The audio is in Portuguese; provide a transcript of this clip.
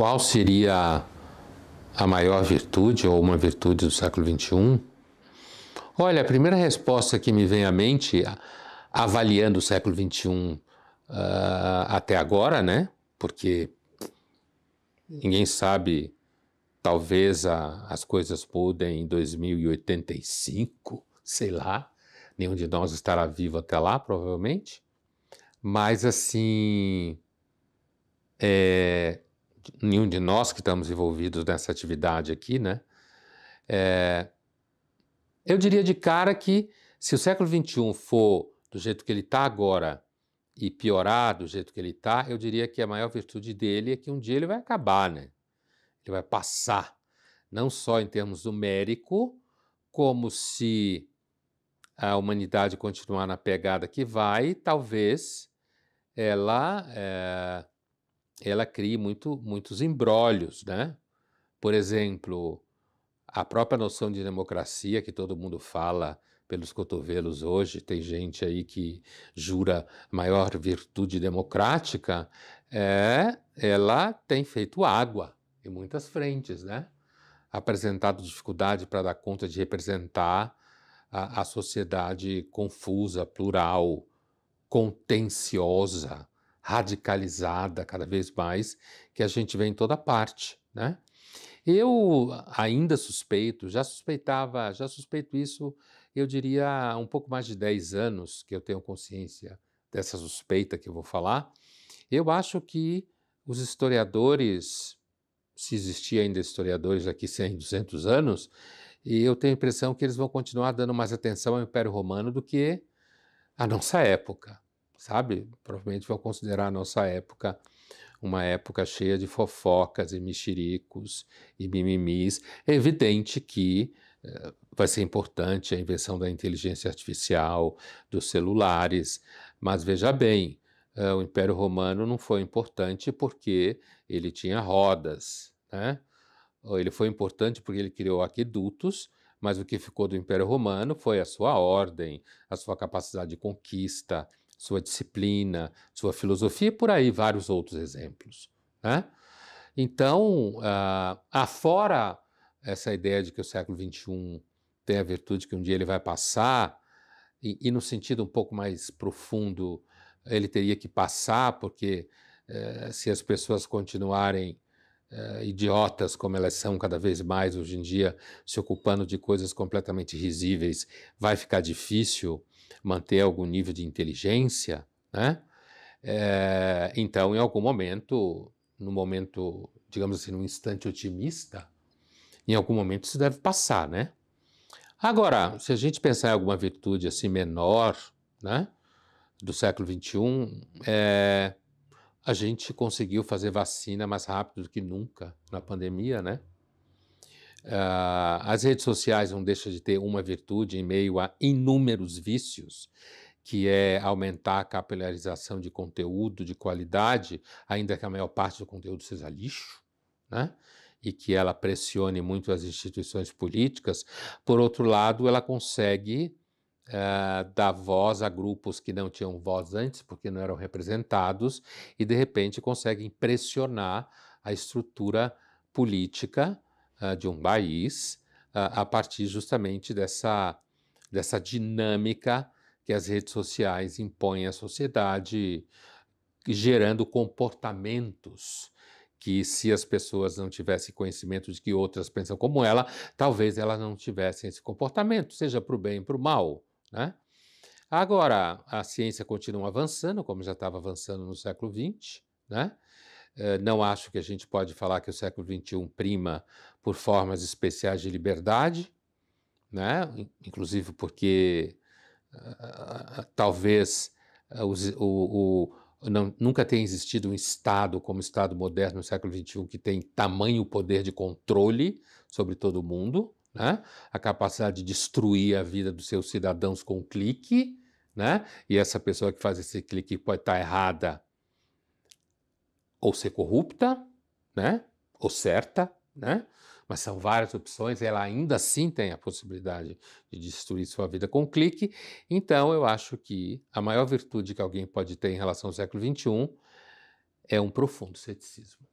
Qual seria a maior virtude ou uma virtude do século XXI? Olha, a primeira resposta que me vem à mente, avaliando o século XXI até agora, né? Porque ninguém sabe, talvez as coisas mudem em 2085, sei lá. Nenhum de nós estará vivo até lá, provavelmente. Mas, assim, nenhum de nós que estamos envolvidos nessa atividade aqui, né? Eu diria de cara que se o século XXI for do jeito que ele está agora e piorar do jeito que ele está, eu diria que a maior virtude dele é que um dia ele vai acabar, né? Ele vai passar, não só em termos numérico, como se a humanidade continuar na pegada que vai, talvez ela crie muitos embrólios, né? Por exemplo, a própria noção de democracia que todo mundo fala pelos cotovelos hoje, tem gente aí que jura maior virtude democrática, ela tem feito água em muitas frentes, né? Apresentado dificuldade para dar conta de representar a sociedade confusa, plural, contenciosa, radicalizada cada vez mais, que a gente vê em toda parte, né? Eu ainda suspeito, já suspeito isso, eu diria há um pouco mais de 10 anos que eu tenho consciência dessa suspeita que eu vou falar. Eu acho que os historiadores, se existir ainda historiadores daqui 100, 200 anos, e eu tenho a impressão que eles vão continuar dando mais atenção ao Império Romano do que à nossa época, sabe? Provavelmente vão considerar a nossa época uma época cheia de fofocas e mexericos e mimimis. É evidente que vai ser importante a invenção da inteligência artificial, dos celulares, mas veja bem, o Império Romano não foi importante porque ele tinha rodas, né? Ele foi importante porque ele criou aquedutos, mas o que ficou do Império Romano foi a sua ordem, a sua capacidade de conquista, sua disciplina, sua filosofia e por aí vários outros exemplos, né? Então, afora essa ideia de que o século XXI tem a virtude que um dia ele vai passar, e no sentido um pouco mais profundo, ele teria que passar, porque se as pessoas continuarem idiotas como elas são cada vez mais hoje em dia, se ocupando de coisas completamente risíveis, vai ficar difícil manter algum nível de inteligência, né? Então, em algum momento, no momento, digamos assim, num instante otimista, em algum momento isso deve passar, né? Agora, se a gente pensar em alguma virtude assim menor, né, do século XXI, a gente conseguiu fazer vacina mais rápido do que nunca na pandemia, né? As redes sociais não deixam de ter uma virtude em meio a inúmeros vícios, que é aumentar a capilarização de conteúdo de qualidade, ainda que a maior parte do conteúdo seja lixo, né? E que ela pressione muito as instituições políticas. Por outro lado, ela consegue dar voz a grupos que não tinham voz antes, porque não eram representados, e de repente conseguem pressionar a estrutura política de um país a partir justamente dessa dinâmica que as redes sociais impõem à sociedade, gerando comportamentos que, se as pessoas não tivessem conhecimento de que outras pensam como ela, talvez elas não tivessem esse comportamento, seja para o bem ou para o mal, né? Agora, a ciência continua avançando, como já estava avançando no século XX, né? Não acho que a gente pode falar que o século XXI prima por formas especiais de liberdade, né? Inclusive porque talvez nunca tenha existido um Estado como o Estado moderno no século XXI que tem tamanho poder de controle sobre todo mundo, né? A capacidade de destruir a vida dos seus cidadãos com um clique, né? E essa pessoa que faz esse clique pode estar errada ou ser corrupta, né? Ou certa, né? Mas são várias opções, ela ainda assim tem a possibilidade de destruir sua vida com um clique. Então, eu acho que a maior virtude que alguém pode ter em relação ao século XXI é um profundo ceticismo.